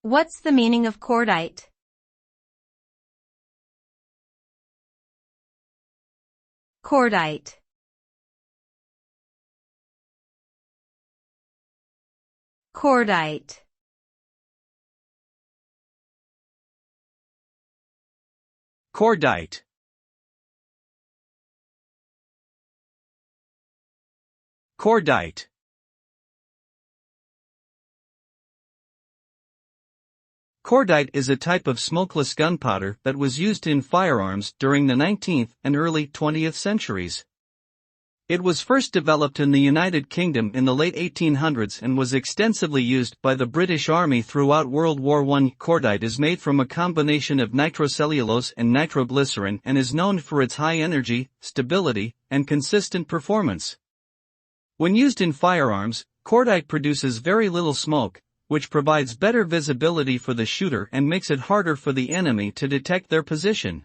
What's the meaning of cordite? Cordite. Cordite. Cordite. Cordite. Cordite is a type of smokeless gunpowder that was used in firearms during the 19th and early 20th centuries. It was first developed in the United Kingdom in the late 1800s and was extensively used by the British Army throughout World War I. Cordite is made from a combination of nitrocellulose and nitroglycerin and is known for its high energy, stability, and consistent performance. When used in firearms, cordite produces very little smoke, which provides better visibility for the shooter and makes it harder for the enemy to detect their position.